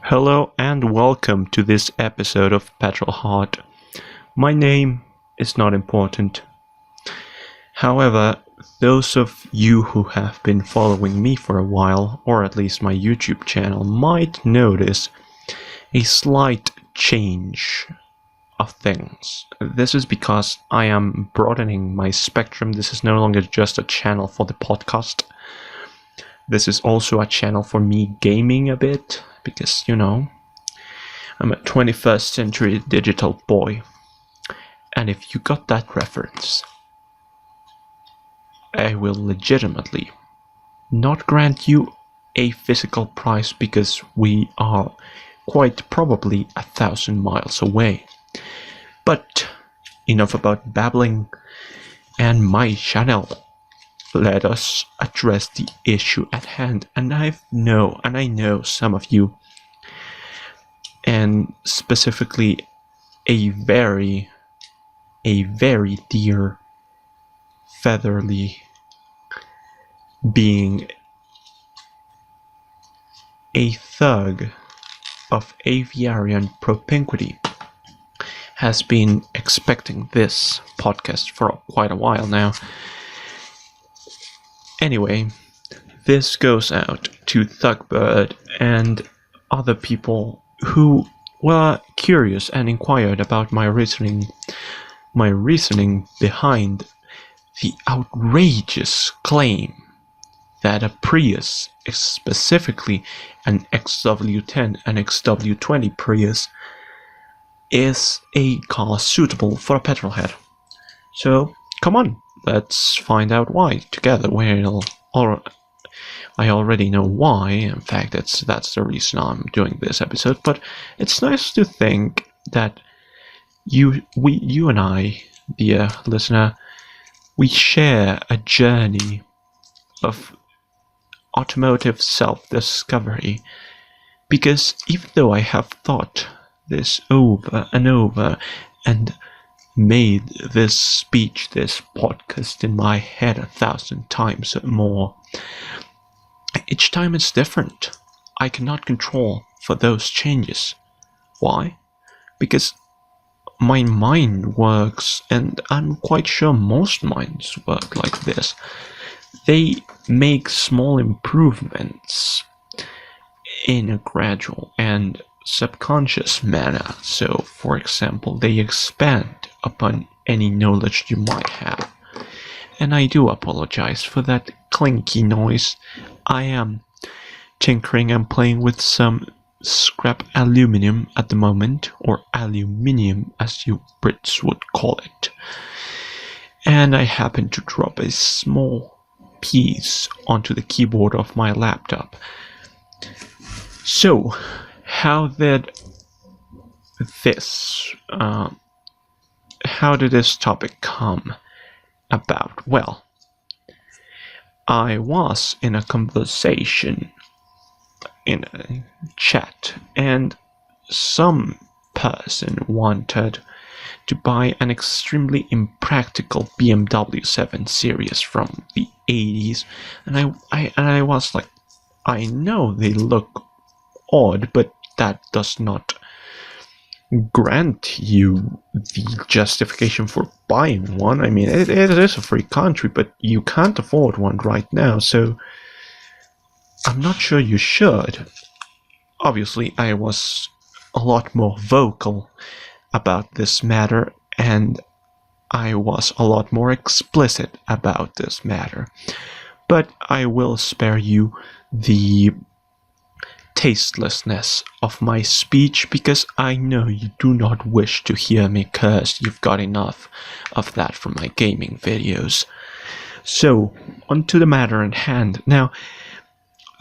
Hello and welcome to this episode of Petrolheart. My name is not important. However, those of you who have been following me for a while, or at least my YouTube channel, might notice a slight change of things. This is because I am broadening my spectrum. This is no longer just a channel for the podcast. This is also a channel for me gaming a bit, because, I'm a 21st century digital boy. And if you got that reference, I will legitimately not grant you a physical prize because we are quite probably 1,000 miles away. But enough about babbling and my channel. Let us address the issue at hand. And I know some of you, and specifically a very dear featherly being, a thug of aviarian propinquity, has been expecting this podcast for quite a while now. Anyway, this goes out to Thugbird and other people who were curious and inquired about my reasoning behind the outrageous claim that a Prius, specifically an XW10 and XW20 Prius, is a car suitable for a petrolhead. So, come on, let's find out why together. I already know why. In fact, that's the reason I'm doing this episode. But it's nice to think that you and I, dear listener, we share a journey of automotive self-discovery. Because even though I have thought this over and over and made this speech, this podcast in my head 1,000 times or more, each time it's different. I cannot control for those changes. Why? Because my mind works, and I'm quite sure most minds work like this. They make small improvements in a gradual and subconscious manner. So, for example, they expand upon any knowledge you might have. And I do apologize for that clinky noise. I am tinkering and playing with some scrap aluminium at the moment, or aluminium as you Brits would call it. And I happened to drop a small piece onto the keyboard of my laptop. So, how did this topic come about? Well, I was in a conversation in a chat, and some person wanted to buy an extremely impractical BMW 7 Series from the 80s, and I was like, I know they look odd, but that does not grant you the justification for buying one. I mean, it is a free country, but you can't afford one right now, so I'm not sure you should. Obviously, I was a lot more vocal about this matter, and I was a lot more explicit about this matter. But I will spare you the tastelessness of my speech, because I know you do not wish to hear me curse. You've got enough of that from my gaming videos. So, on to the matter at hand. Now,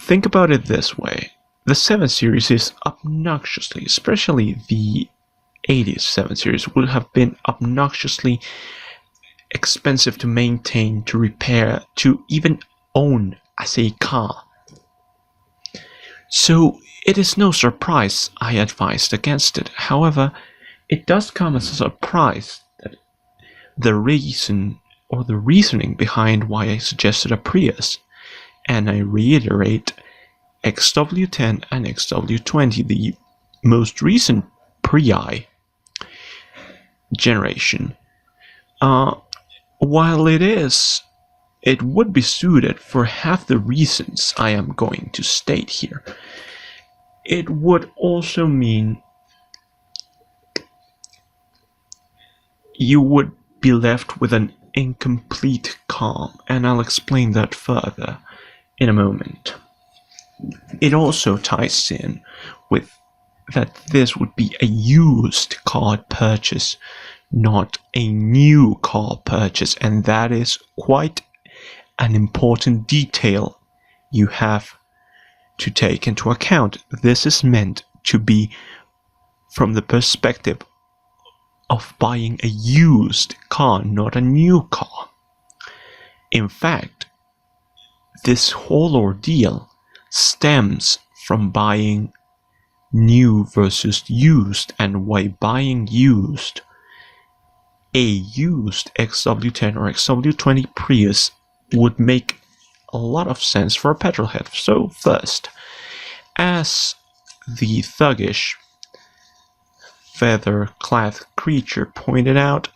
think about it this way. The 7 Series is obnoxiously, especially the 80s 7 Series, would have been obnoxiously expensive to maintain, to repair, to even own as a car. So it is no surprise I advised against it. However, it does come as a surprise that the reason or the reasoning behind why I suggested a Prius, and I reiterate, XW10 and XW20, the most recent Prii generation. While it would be suited for half the reasons I am going to state here, it would also mean you would be left with an incomplete car, and I'll explain that further in a moment. It also ties in with that this would be a used car purchase, not a new car purchase, and that is quite an important detail you have to take into account. This is meant to be from the perspective of buying a used car, not a new car. In fact, this whole ordeal stems from buying new versus used, and why buying used, a used XW10 or XW20 Prius would make a lot of sense for a petrolhead. So first, as the thuggish feather-clad creature pointed out,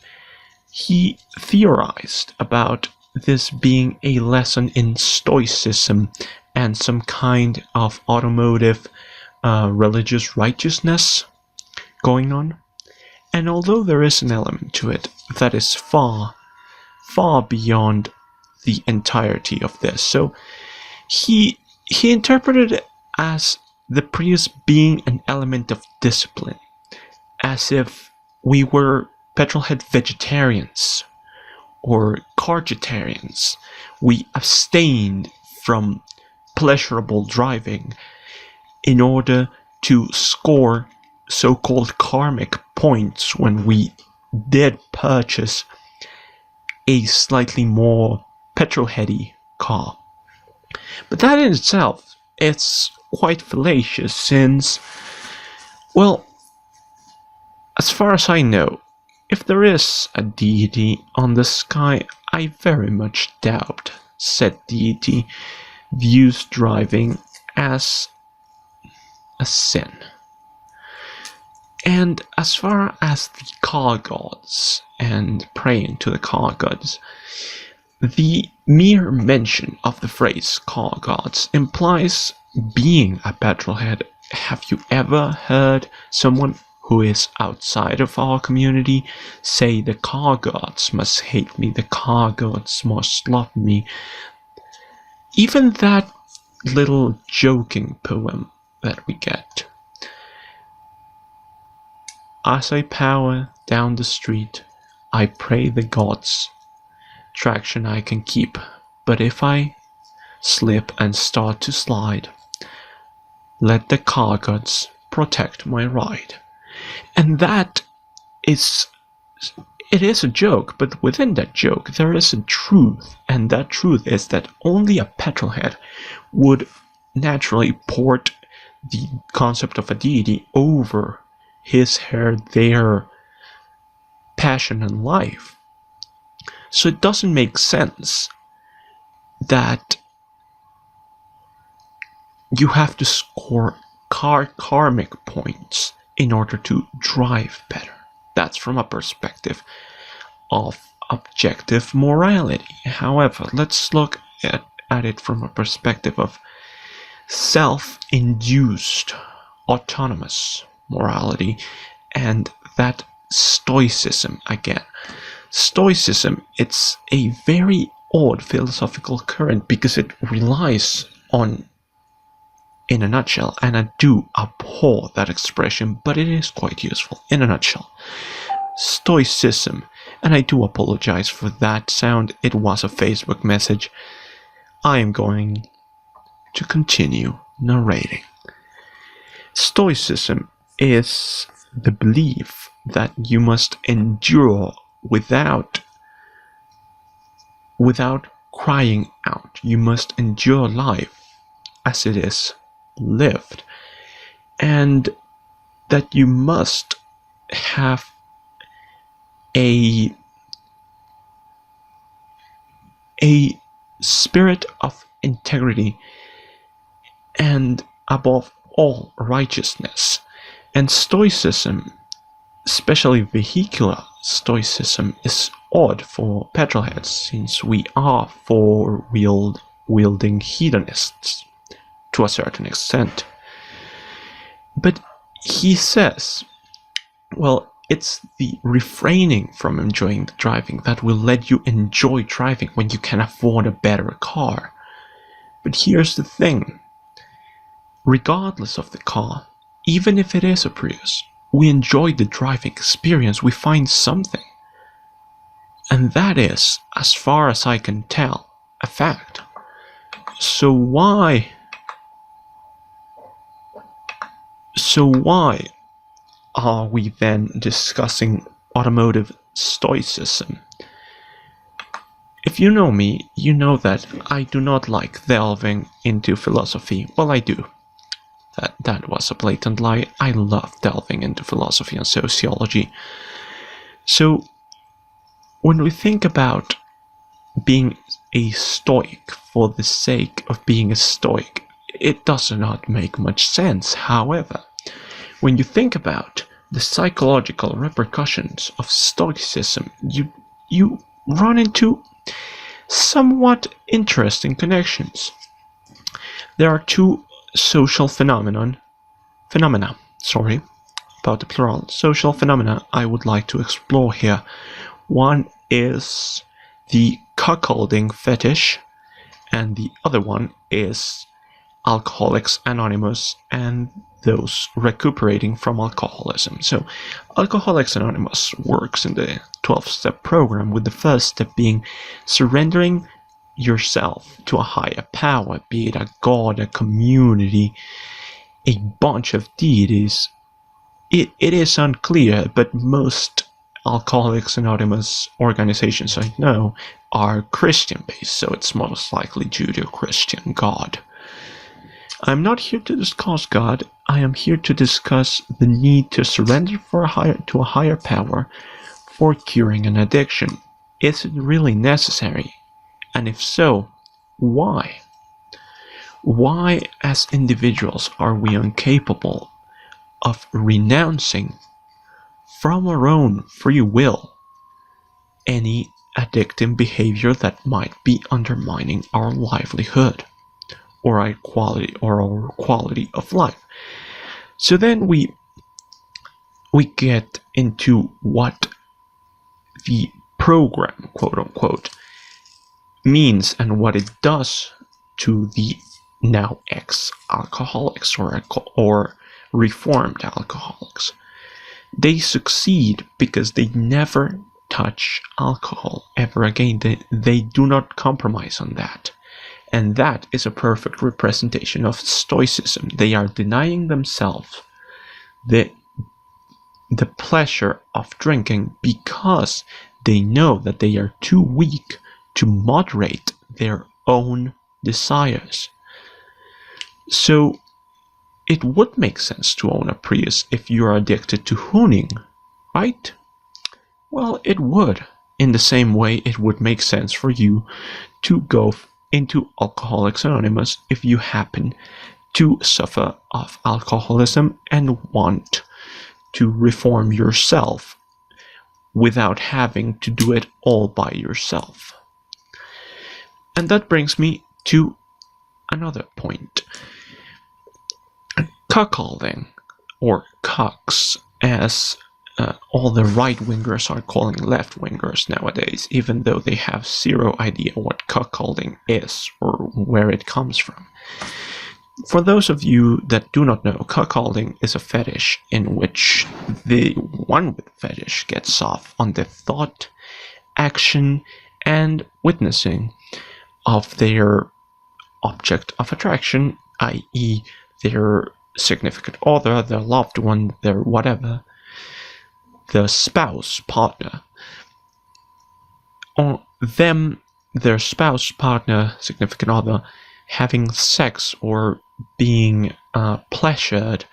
he theorized about this being a lesson in stoicism and some kind of automotive religious righteousness going on. And although there is an element to it that is far, far beyond the entirety of this, so he interpreted it as the Prius being an element of discipline, as if we were petrolhead vegetarians or cargetarians. We abstained from pleasurable driving in order to score so-called karmic points when we did purchase a slightly more petrolheady car. But that in itself is quite fallacious, since, well, as far as I know, if there is a deity on the sky, I very much doubt said deity views driving as a sin. And as far as the car gods and praying to the car gods, the mere mention of the phrase car gods implies being a petrolhead. Have you ever heard someone who is outside of our community say the car gods must hate me, the car gods must love me? Even that little joking poem that we get. As I power down the street, I pray the gods traction I can keep, but if I slip and start to slide, let the car gods protect my ride. And that is, it is a joke, but within that joke there is a truth, and that truth is that only a petrolhead would naturally port the concept of a deity over his, her, their passion and life. So it doesn't make sense that you have to score karmic points in order to drive better. That's from a perspective of objective morality. However, let's look at it from a perspective of self-induced autonomous morality, and that stoicism again. Stoicism, it's a very odd philosophical current because it relies on, in a nutshell, and I do abhor that expression, but it is quite useful, in a nutshell. Stoicism, and I do apologize for that sound, it was a Facebook message. I am going to continue narrating. Stoicism is the belief that you must endure without crying out. You must endure life as it is lived, and that you must have a spirit of integrity and above all righteousness. And Stoicism, especially vehicular Stoicism, is odd for petrolheads, since we are four-wielding hedonists to a certain extent. But he says, well, it's the refraining from enjoying the driving that will let you enjoy driving when you can afford a better car. But here's the thing. Regardless of the car, even if it is a Prius, we enjoy the driving experience. We find something. And that is, as far as I can tell, a fact. So why are we then discussing automotive stoicism? If you know me, you know that I do not like delving into philosophy. Well, I do. That was a blatant lie. I love delving into philosophy and sociology. So, when we think about being a stoic for the sake of being a stoic, it does not make much sense. However, when you think about the psychological repercussions of stoicism, you run into somewhat interesting connections. There are two social phenomena, about the plural, social phenomena I would like to explore here. One is the cuckolding fetish, and the other one is Alcoholics Anonymous and those recuperating from alcoholism. So Alcoholics Anonymous works in the 12-step program, with the first step being surrendering yourself to a higher power, be it a god, a community, a bunch of deities. It is unclear, but most Alcoholics Anonymous organizations I know are Christian-based, so it's most likely Judeo-Christian God. I'm not here to discuss God. I am here to discuss the need to surrender to a higher power for curing an addiction. Is it really necessary? And if so, why? Why, as individuals, are we incapable of renouncing from our own free will any addictive behavior that might be undermining our livelihood or our quality of life? So then we get into what the program, quote unquote, means and what it does to the now ex-alcoholics or reformed alcoholics. They succeed because they never touch alcohol ever again. They do not compromise on that. And that is a perfect representation of stoicism. They are denying themselves the pleasure of drinking because they know that they are too weak to moderate their own desires. So it would make sense to own a Prius if you are addicted to hooning, right? Well, it would. In the same way, it would make sense for you to go into Alcoholics Anonymous if you happen to suffer of alcoholism and want to reform yourself without having to do it all by yourself. And that brings me to another point. Cuckolding, or cucks, as all the right-wingers are calling left-wingers nowadays, even though they have zero idea what cuckolding is or where it comes from. For those of you that do not know, cuckolding is a fetish in which the one with fetish gets off on the thought, action, and witnessing of their object of attraction, i.e. their significant other, their loved one, their whatever, their spouse, partner, or them, their spouse, partner, significant other, having sex or being pleasured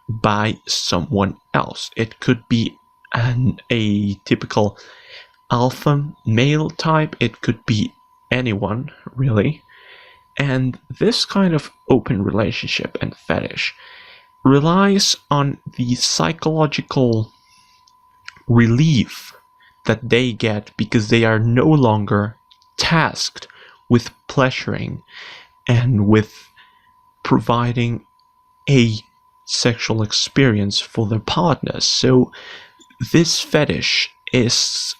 by someone else. It could be a typical alpha male type, it could be anyone, really. And this kind of open relationship and fetish relies on the psychological relief that they get because they are no longer tasked with pleasuring and with providing a sexual experience for their partners. So this fetish is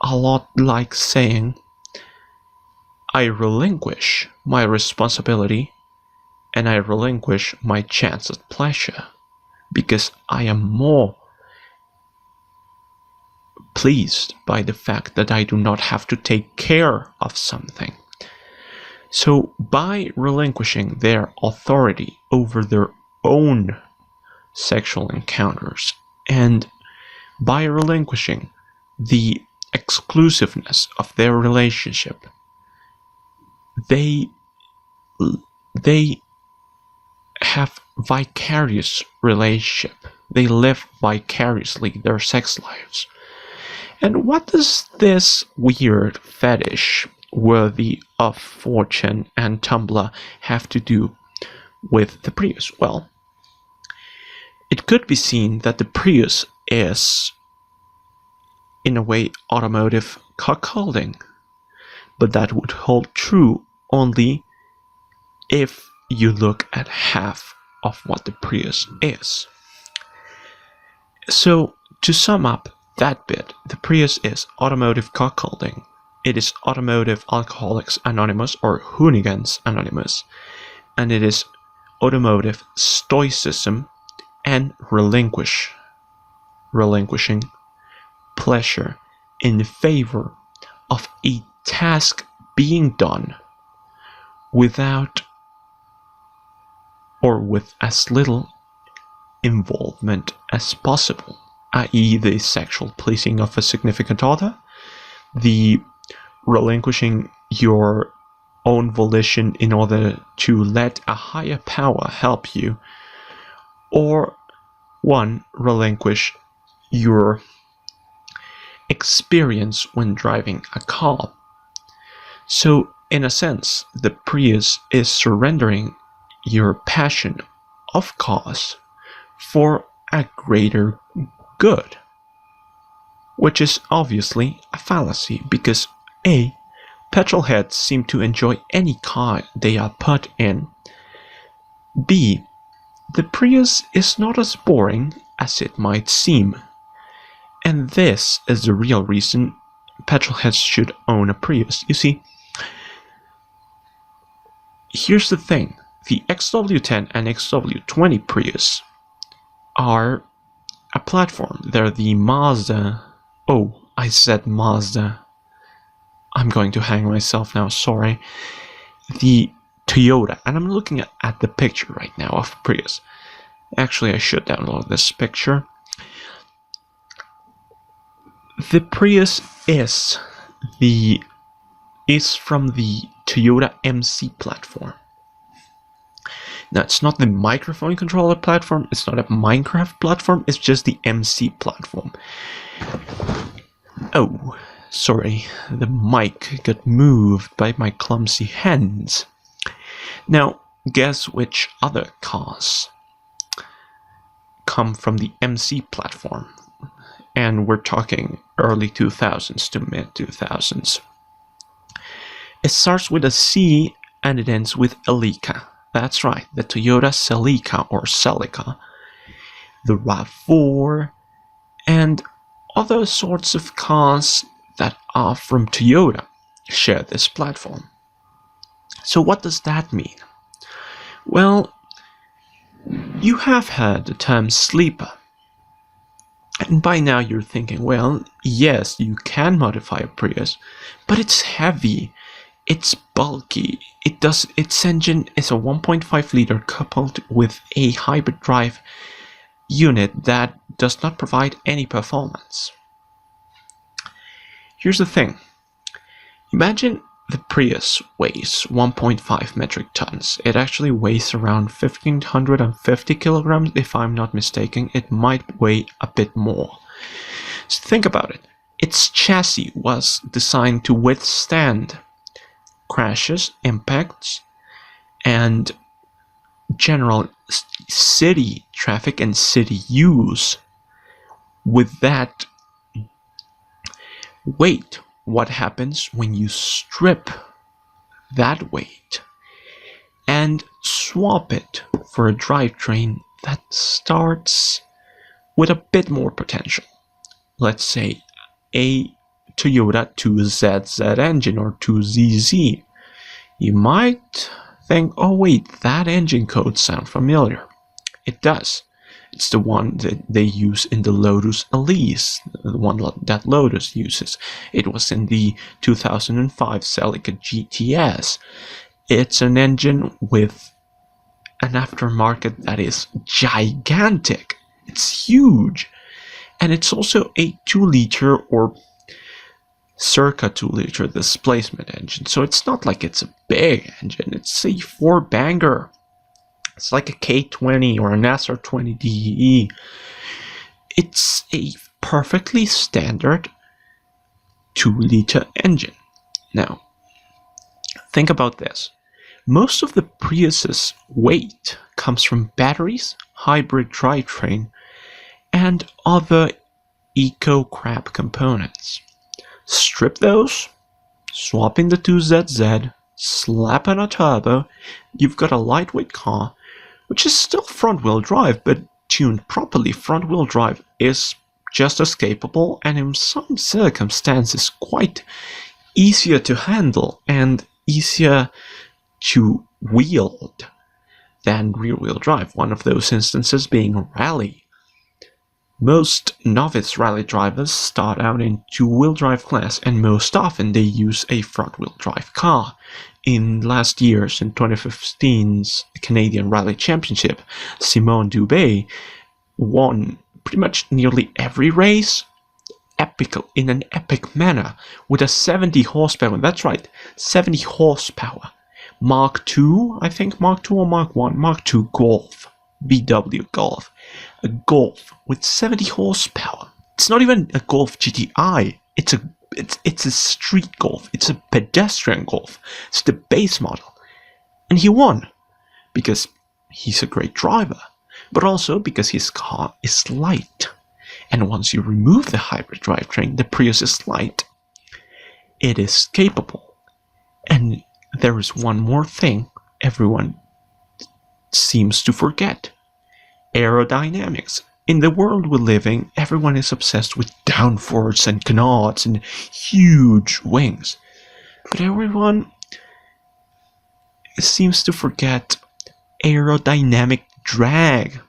a lot like saying, I relinquish my responsibility and I relinquish my chance at pleasure because I am more pleased by the fact that I do not have to take care of something. So by relinquishing their authority over their own sexual encounters and by relinquishing the exclusiveness of their relationship, they have vicarious relationship. They live vicariously their sex lives. And what does this weird fetish worthy of fortune and Tumblr have to do with the Prius? Well, it could be seen that the Prius is, in a way, automotive cuckolding, but that would hold true only if you look at half of what the Prius is. So, to sum up that bit, the Prius is automotive cuckolding. It is Automotive Alcoholics Anonymous or Hoonigans Anonymous, and it is automotive stoicism and relinquishing pleasure in favor of a task being done without or with as little involvement as possible, i.e. the sexual pleasing of a significant other, the relinquishing your own volition in order to let a higher power help you, or one, relinquish your experience when driving a car. So, in a sense, the Prius is surrendering your passion of cause for a greater good, which is obviously a fallacy because A, petrolheads seem to enjoy any car they are put in. B, the Prius is not as boring as it might seem. And this is the real reason petrolheads should own a Prius. You see, here's the thing. The XW10 and XW20 Prius are a platform. They're the Mazda. Oh, I said Mazda. I'm going to hang myself now, sorry. The Toyota, and I'm looking at the picture right now of Prius. Actually, I should download this picture. The Prius is from the Toyota MC platform. Now, it's not the microphone controller platform, it's not a Minecraft platform, it's just the MC platform. Oh, sorry, the mic got moved by my clumsy hands. Now, guess which other cars come from the MC platform? And we're talking early 2000s to mid 2000s. It starts with a C and it ends with Celica. That's right, the Toyota Celica or Celica, the RAV4, and other sorts of cars that are from Toyota share this platform. So what does that mean? Well, you have heard the term sleeper. And by now you're thinking, well, yes, you can modify a Prius, but it's heavy, it's bulky, its engine is a 1.5 liter coupled with a hybrid drive unit that does not provide any performance. Here's the thing. Imagine the Prius weighs 1.5 metric tons. It actually weighs around 1,550 kilograms, if I'm not mistaken. It might weigh a bit more. So think about it. Its chassis was designed to withstand crashes, impacts, and general city traffic and city use. With that weight, what happens when you strip that weight and swap it for a drivetrain that starts with a bit more potential? Let's say a Toyota 2ZZ engine or 2ZZ. You might think, oh wait, that engine code sounds familiar. It does. It's the one that they use in the Lotus Elise, the one that Lotus uses. It was in the 2005 Celica GTS. It's an engine with an aftermarket that is gigantic. It's huge. And it's also a 2-liter or circa 2-liter displacement engine. So it's not like it's a big engine. It's a 4-banger. It's like a K20 or an SR20 DE. It's a perfectly standard 2-liter engine. Now, think about this. Most of the Prius's weight comes from batteries, hybrid drivetrain, and other eco-crap components. Strip those, swap in the 2ZZ, slap on a turbo, you've got a lightweight car, which is still front-wheel drive, but tuned properly. Front-wheel drive is just as capable and in some circumstances quite easier to handle and easier to wield than rear-wheel drive, one of those instances being rally. Most novice rally drivers start out in 2-wheel drive class, and most often they use a front-wheel drive car. In last year's, in 2015's Canadian Rally Championship, Simone Dubé won pretty much nearly every race in an epic manner with a 70 horsepower. That's right, 70 horsepower. Mark II, I think Mark II or Mark I, Mark II Golf, VW Golf. A Golf with 70 horsepower. It's not even a Golf GTI. It's a street Golf. It's a pedestrian Golf. It's the base model. And he won because he's a great driver, but also because his car is light. And once you remove the hybrid drivetrain, the Prius is light. It is capable. And there is one more thing everyone seems to forget. Aerodynamics. In the world we live in, everyone is obsessed with downforce and canards and huge wings. But everyone seems to forget aerodynamic drag.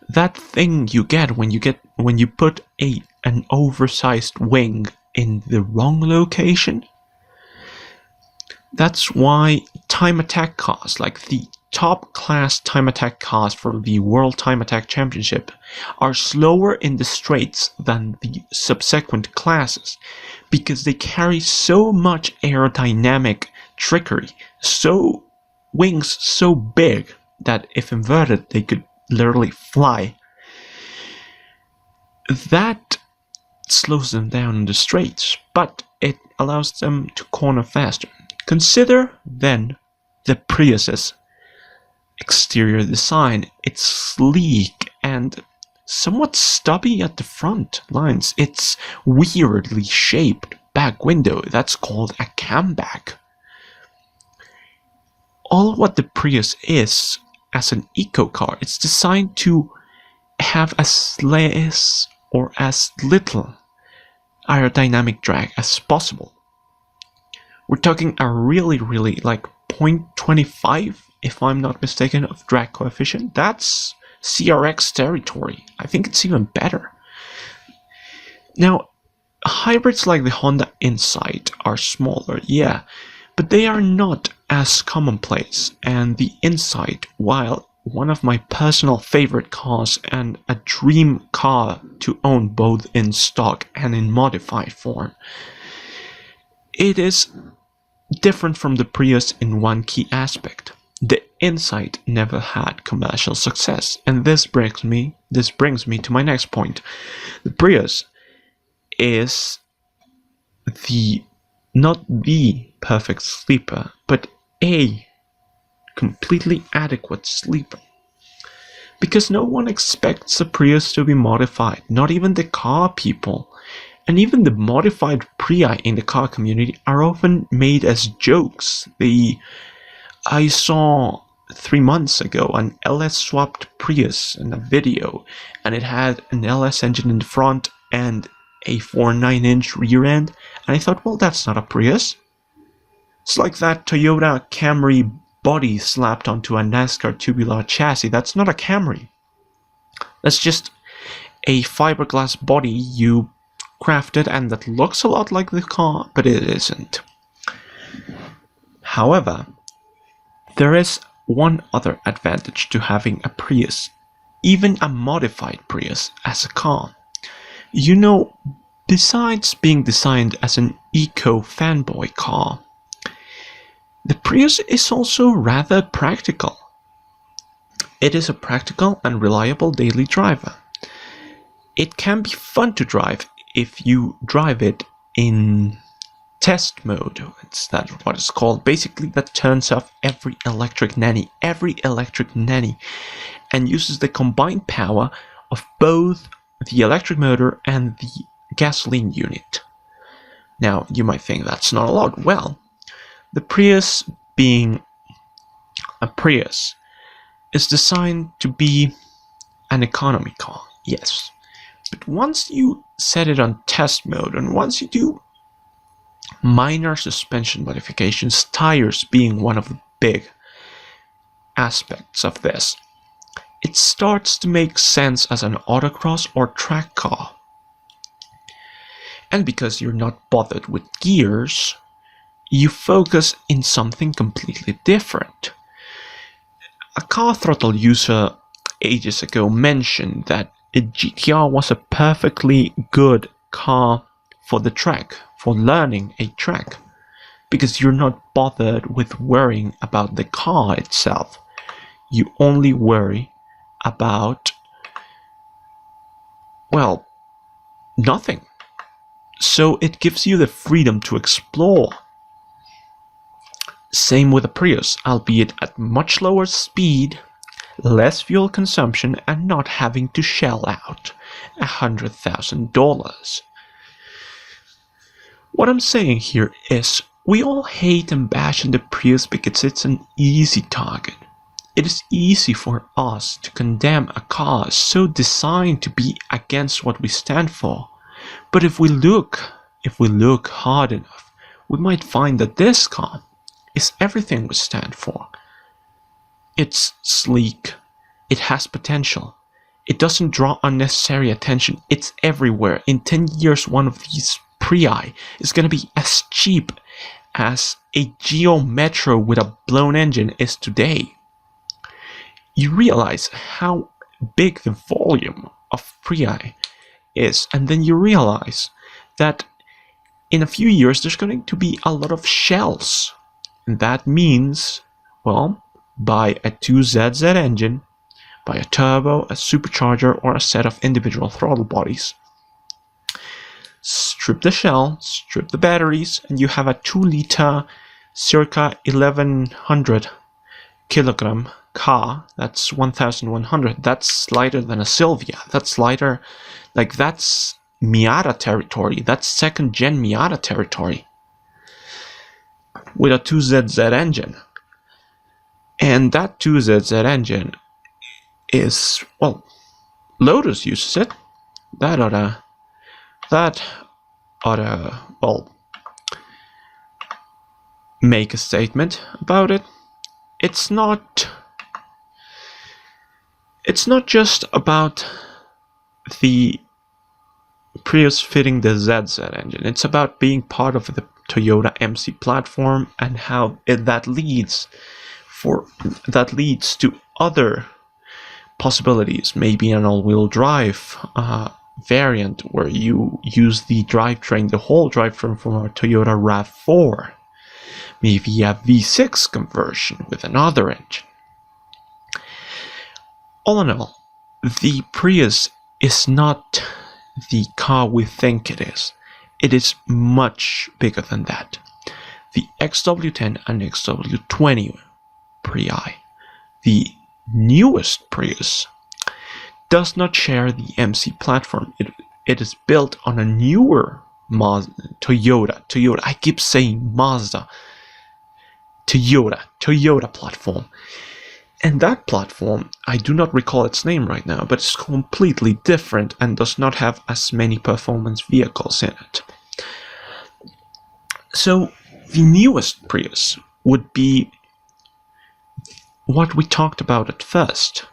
That thing you get when you put an oversized wing in the wrong location. That's why time attack cars, like the top class time attack cars for the World Time Attack Championship, are slower in the straights than the subsequent classes, because they carry so much aerodynamic trickery, wings so big that if inverted they could literally fly. That slows them down in the straights, but it allows them to corner faster. Consider then the Prius's exterior design. It's sleek and somewhat stubby at the front lines. It's weirdly shaped back window. That's called a camback. All what the Prius is as an eco car, it's designed to have as less or as little aerodynamic drag as possible. We're talking a really like 0.25, if I'm not mistaken, of drag coefficient. That's CRX territory. I think it's even better. Now, hybrids like the Honda Insight are smaller, yeah, but they are not as commonplace, and the Insight, while one of my personal favorite cars and a dream car to own both in stock and in modified form, it is different from the Prius in one key aspect. The Insight never had commercial success, and this brings me to my next point. The Prius is not the perfect sleeper, but a completely adequate sleeper. Because no one expects a Prius to be modified, not even the car people. And even the modified Prii in the car community are often made as jokes. I saw 3 months ago an LS swapped Prius in a video, and it had an LS engine in the front and a 4.9-inch rear end, and I thought, well, that's not a Prius. It's like that Toyota Camry body slapped onto a NASCAR tubular chassis. That's not a Camry. That's just a fiberglass body you crafted and that looks a lot like the car, but it isn't. However, there is one other advantage to having a Prius, even a modified Prius, as a car. You know, besides being designed as an eco-fanboy car, the Prius is also rather practical. It is a practical and reliable daily driver. It can be fun to drive if you drive it in test mode. That's what it's called. Basically, that turns off every electric nanny, and uses the combined power of both the electric motor and the gasoline unit. Now, you might think that's not a lot. Well, the Prius, being a Prius, is designed to be an economy car, yes. But once you set it on test mode, and once you do minor suspension modifications, tires being one of the big aspects of this, it starts to make sense as an autocross or track car. And because you're not bothered with gears, you focus in something completely different. A car throttle user ages ago mentioned that a GTR was a perfectly good car for the track, for learning a track, because you're not bothered with worrying about the car itself. You only worry about, well, nothing. So it gives you the freedom to explore. Same with a Prius, albeit at much lower speed, less fuel consumption, and not having to shell out $100,000. What I'm saying here is, we all hate and bash on the Prius because it's an easy target. It is easy for us to condemn a car so designed to be against what we stand for. But if we look hard enough, we might find that this car is everything we stand for. It's sleek, it has potential, it doesn't draw unnecessary attention, it's everywhere. In 10 years, one of these Prii is going to be as cheap as a Geo Metro with a blown engine is today. You realize how big the volume of Prii is, and then you realize that in a few years there's going to be a lot of shells. And that means, well, buy a 2ZZ engine, buy a turbo, a supercharger, or a set of individual throttle bodies. Strip the shell, strip the batteries, and you have a 2-liter, circa 1100 kilogram car. That's 1100. That's lighter than a Silvia. That's lighter, like that's Miata territory. That's second gen Miata territory. With a 2ZZ engine. And that 2ZZ engine is, well, Lotus uses it. That ought to, well, make a statement about it. It's not just about the Prius fitting the ZZ engine. It's about being part of the Toyota MC platform and how that leads to other possibilities. Maybe an all-wheel drive variant where you use the drivetrain, the whole drivetrain from our Toyota RAV4. Maybe a V6 conversion with another engine. All in all, the Prius is not the car we think it is. It is much bigger than that. The XW10 and XW20 Prii, the newest Prius, does not share the MC platform. It is built on a newer Toyota. I keep saying Mazda. Toyota platform. And that platform, I do not recall its name right now, but it's completely different and does not have as many performance vehicles in it. So the newest Prius would be what we talked about at first,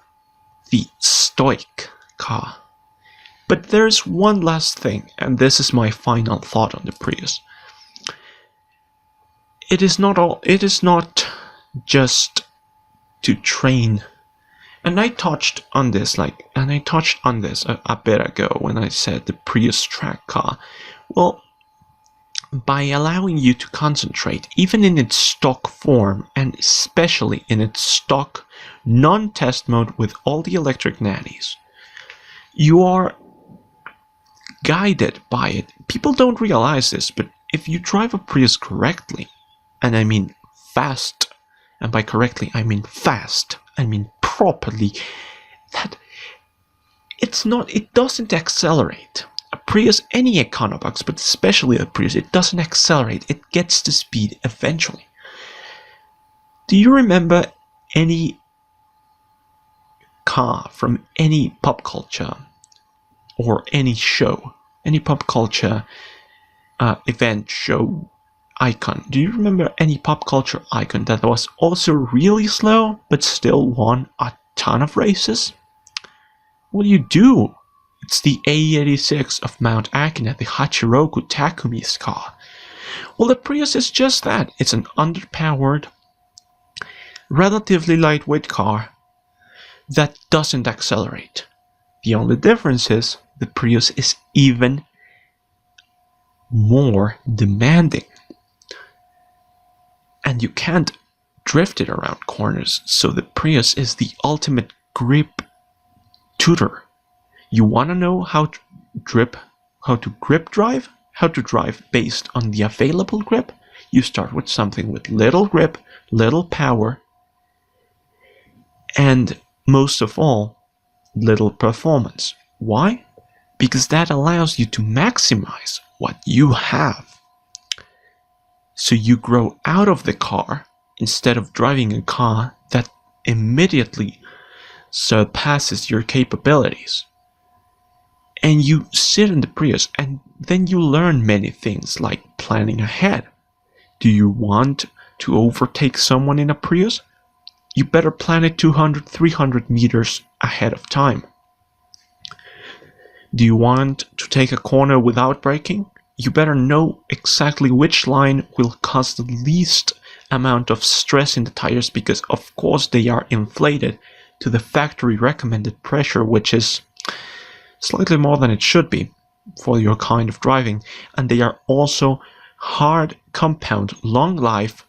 the stoic car. But there's one last thing, and this is my final thought on the Prius. It is not just to train. And I touched on this a bit ago when I said the Prius track car. Well, by allowing you to concentrate, even in its stock form, and especially in its stock non-test mode with all the electric nannies, you are guided by it. People don't realize this, but if you drive a Prius correctly, and I mean fast, and by correctly I mean fast, I mean properly, that it doesn't accelerate. A Prius, any Econobox, but especially a Prius, it doesn't accelerate. It gets to speed eventually. Do you remember any car from any pop culture or any show, any pop culture event, show, icon? Do you remember any pop culture icon that was also really slow but still won a ton of races? What do? It's the A86 of Mount Akina, the Hachiroku Takumi's car. Well, the Prius is just that. It's an underpowered, relatively lightweight car that doesn't accelerate. The only difference is the Prius is even more demanding. And you can't drift it around corners, so the Prius is the ultimate grip tutor. You want to know how to grip drive? How to drive based on the available grip? You start with something with little grip, little power, and most of all, little performance. Why? Because that allows you to maximize what you have. So you grow out of the car instead of driving a car that immediately surpasses your capabilities. And you sit in the Prius, and then you learn many things like planning ahead. Do you want to overtake someone in a Prius? You better plan it 200, 300 meters ahead of time. Do you want to take a corner without braking? You better know exactly which line will cause the least amount of stress in the tires, because of course they are inflated to the factory recommended pressure, which is slightly more than it should be for your kind of driving, and they are also hard compound, long life,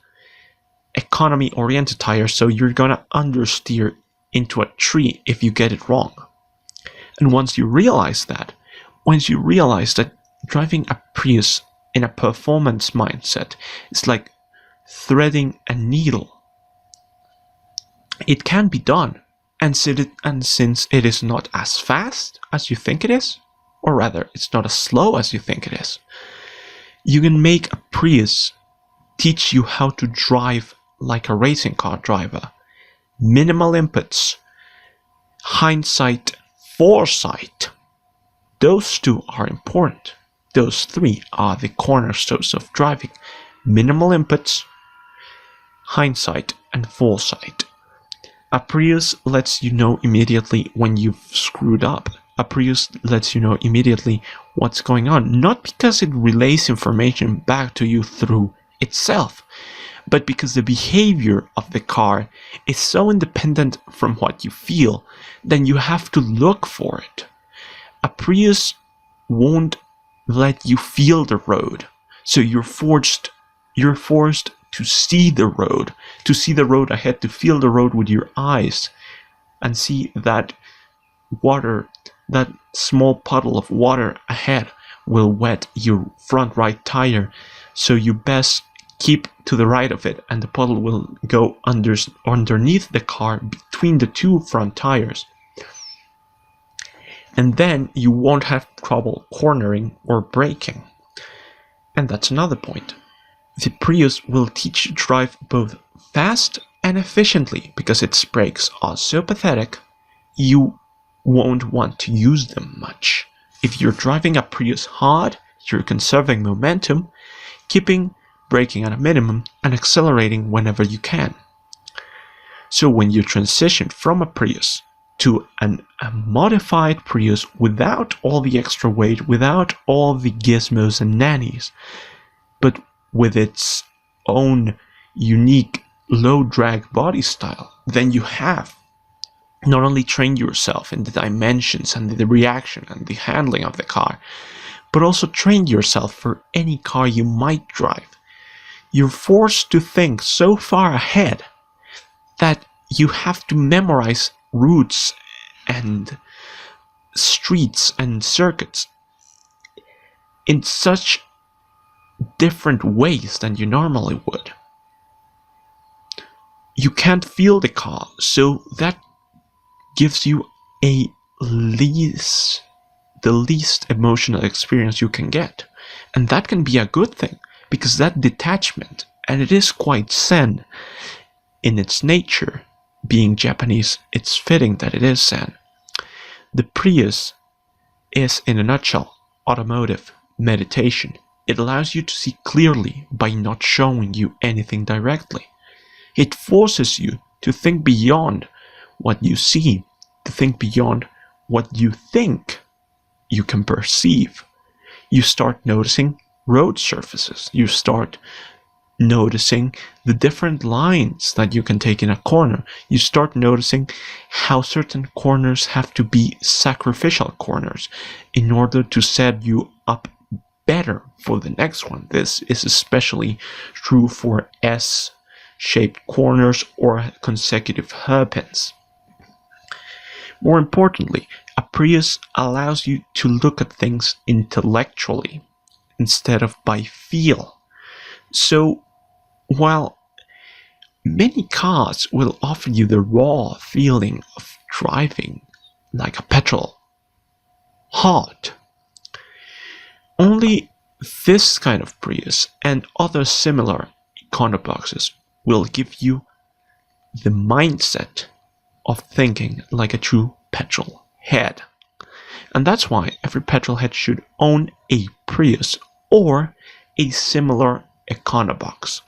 economy oriented tires, so you're gonna understeer into a tree if you get it wrong. And once you realize that driving a Prius in a performance mindset is like threading a needle. It can be done, and since it is not as fast as you think it is, or rather, it's not as slow as you think it is, you can make a Prius teach you how to drive like a racing car driver. Minimal inputs, hindsight, foresight. Those two are important. Those three are the cornerstones of driving. Minimal inputs, hindsight, and foresight. A Prius lets you know immediately when you've screwed up. A Prius lets you know immediately what's going on, not because it relays information back to you through itself, but because the behavior of the car is so independent from what you feel, then you have to look for it. A Prius won't let you feel the road, so you're forced to see the road ahead, to feel the road with your eyes, and see that water, that small puddle of water ahead will wet your front right tire, so you best keep to the right of it, and the puddle will go underneath the car between the two front tires. And then you won't have trouble cornering or braking. And that's another point. The Prius will teach you to drive both fast and efficiently, because its brakes are so pathetic, you won't want to use them much. If you're driving a Prius hard, you're conserving momentum, keeping braking at a minimum, and accelerating whenever you can. So when you transition from a Prius to a modified Prius without all the extra weight, without all the gizmos and nannies, but with its own unique low-drag body style, then you have not only trained yourself in the dimensions and the reaction and the handling of the car, but also trained yourself for any car you might drive. You're forced to think so far ahead that you have to memorize routes and streets and circuits in such different ways than you normally would. You can't feel the car, so that gives you the least emotional experience you can get. And that can be a good thing, because that detachment, and it is quite zen in its nature, being Japanese, it's fitting that it is zen. The Prius is, in a nutshell, automotive meditation. It allows you to see clearly by not showing you anything directly. It forces you to think beyond what you see, to think beyond what you think you can perceive. You start noticing road surfaces. You start noticing the different lines that you can take in a corner. You start noticing how certain corners have to be sacrificial corners in order to set you up better for the next one. This is especially true for S-shaped corners or consecutive hairpins. More importantly, a Prius allows you to look at things intellectually instead of by feel. So, while many cars will offer you the raw feeling of driving like a Petrolheart, only this kind of Prius and other similar econoboxes will give you the mindset of thinking like a true petrolhead. And that's why every petrolhead should own a Prius or a similar econobox.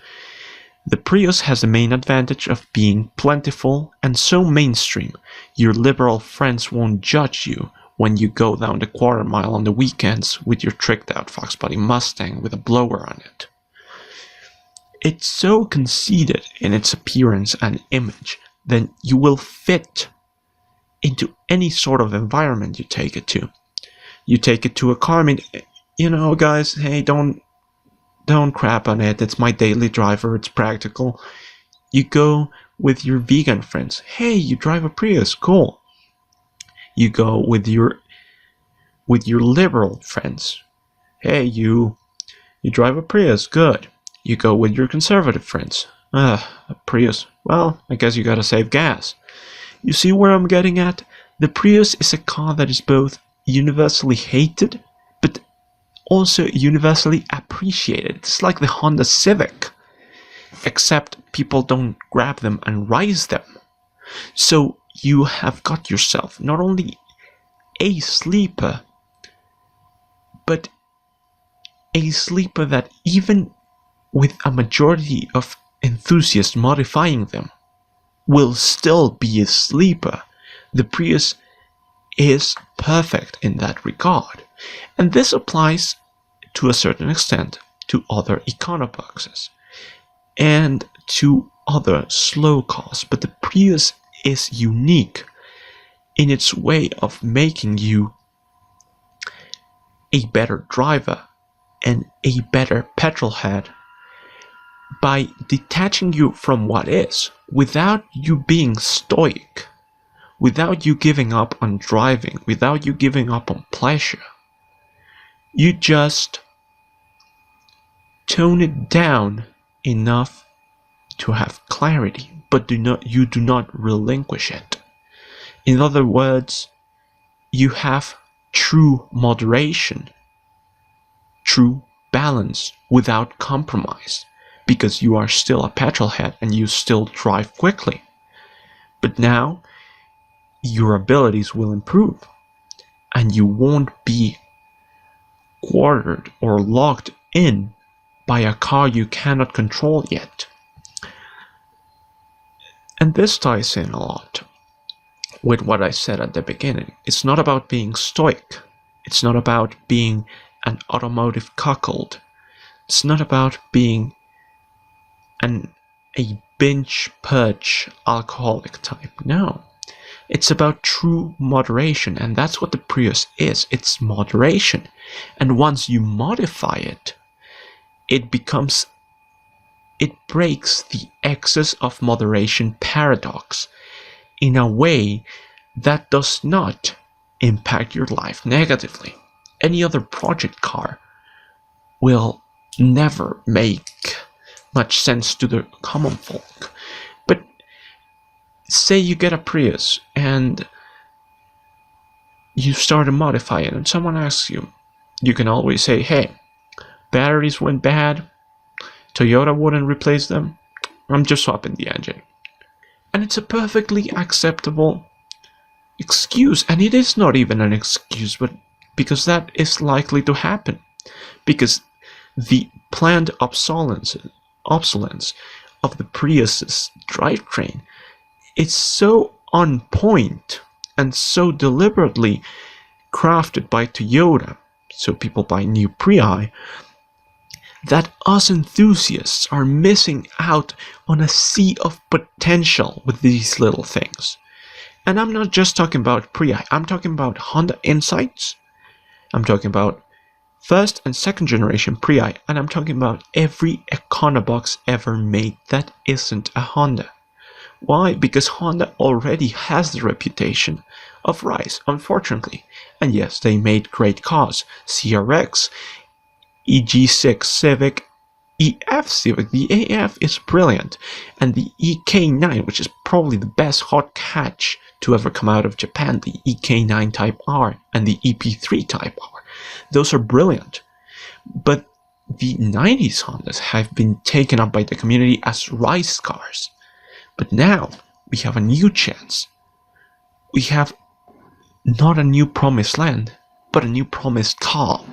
The Prius has the main advantage of being plentiful and so mainstream, your liberal friends won't judge you when you go down the quarter mile on the weekends with your tricked out Fox Body Mustang with a blower on it. It's so conceited in its appearance and image that you will fit into any sort of environment you take it to. You take it to a car meet, guys, hey, don't crap on it, it's my daily driver, it's practical. You go with your vegan friends, hey, you drive a Prius, cool. You go with your liberal friends, hey, you drive a Prius, good. You go with your conservative friends, a Prius, well, I guess you gotta save gas. You see where I'm getting at? The Prius is a car that is both universally hated, but also universally appreciated. It's like the Honda Civic, except people don't grab them and rise them. So you have got yourself not only a sleeper, but a sleeper that, even with a majority of enthusiasts modifying them, will still be a sleeper. The Prius is perfect in that regard. And this applies to a certain extent to other econoboxes and to other slow cars. But the Prius is unique in its way of making you a better driver and a better petrolhead by detaching you from what is, without you being stoic, without you giving up on driving, without you giving up on pleasure. You just tone it down enough to have clarity, but you do not relinquish it. In other words, you have true moderation, true balance without compromise, because you are still a petrolhead and you still drive quickly. But now your abilities will improve and you won't be quartered or locked in by a car you cannot control yet. And this ties in a lot with what I said at the beginning. It's not about being stoic. It's not about being an automotive cuckold. It's not about being a binge purge alcoholic type. No. It's about true moderation, and that's what the Prius is. It's moderation. And once you modify it, it breaks the excess of moderation paradox in a way that does not impact your life negatively. Any other project car will never make much sense to the common folk. But say you get a Prius and you start to modify it and someone asks you, you can always say, hey, batteries went bad, Toyota wouldn't replace them, I'm just swapping the engine. And it's a perfectly acceptable excuse, and it is not even an excuse, but because that is likely to happen, because the planned obsolescence of the Prius's drivetrain is so on point and so deliberately crafted by Toyota, so people buy new Prii, that us enthusiasts are missing out on a sea of potential with these little things. And I'm not just talking about Prii, I'm talking about Honda Insights, I'm talking about first and second generation Prii, and I'm talking about every Econobox ever made that isn't a Honda. Why? Because Honda already has the reputation of rise, unfortunately. And yes, they made great cars. CRX, EG6 Civic, EF Civic, the AF is brilliant, and the EK9, which is probably the best hot catch to ever come out of Japan, the EK9 Type R and the EP3 Type R. Those are brilliant. But the 90s Hondas have been taken up by the community as rise cars. But now we have a new chance. We have not a new promised land, but a new promised car.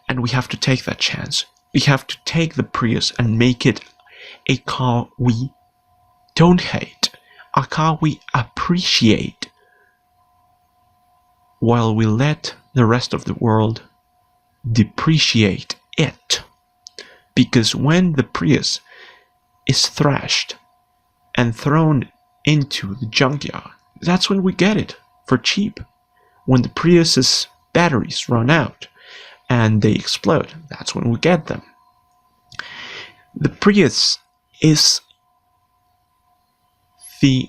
And we have to take that chance. We have to take the Prius and make it a car we don't hate, a car we appreciate, while we let the rest of the world depreciate it. Because when the Prius is thrashed and thrown into the junkyard, that's when we get it for cheap. When the Prius's batteries run out and they explode, that's when we get them. The Prius is the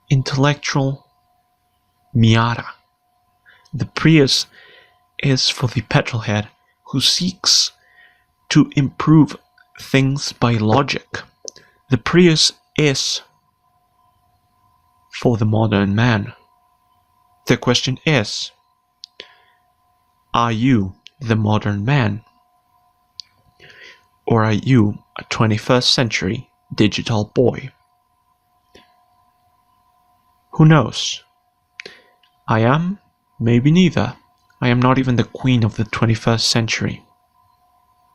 intellectual Miata. The Prius is for the petrolhead who seeks to improve things by logic. The Prius is for the modern man. The question is, are you the modern man? Or are you a 21st century digital boy? Who knows? I am, maybe neither. I am not even the queen of the 21st century.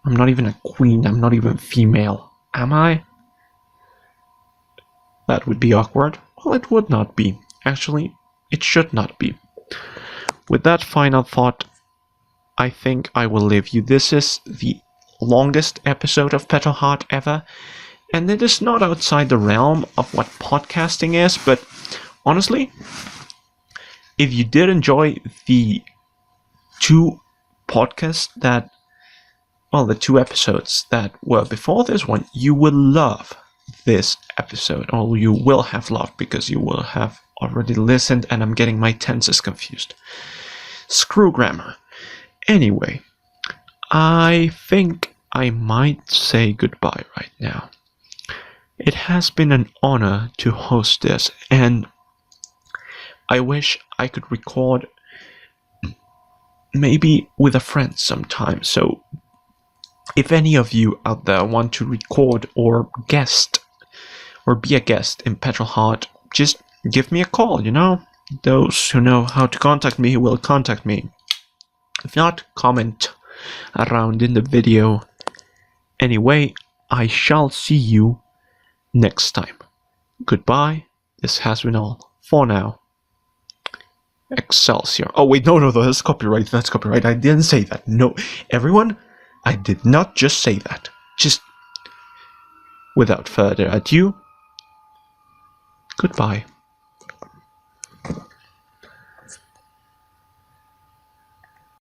I'm not even a queen, I'm not even female. Am I? That would be awkward. Well, it would not be. Actually, it should not be. With that final thought, I think I will leave you. This is the longest episode of Petrolheart ever, and it is not outside the realm of what podcasting is, but honestly, if you did enjoy the two episodes that were before this one, you will love this episode, or you will have loved, because you will have already listened and I'm getting my tenses confused. Screw grammar. Anyway, I think I might say goodbye right now. It has been an honor to host this, and I wish I could record maybe with a friend sometime. So if any of you out there want to record or guest or be a guest in Petrolheart, just give me a call, Those who know how to contact me will contact me. If not, comment around in the video. Anyway, I shall see you next time. Goodbye. This has been all for now. Excelsior. Oh wait, no, that's copyright. That's copyright. I didn't say that. No, everyone, I did not just say that. Just without further ado, goodbye.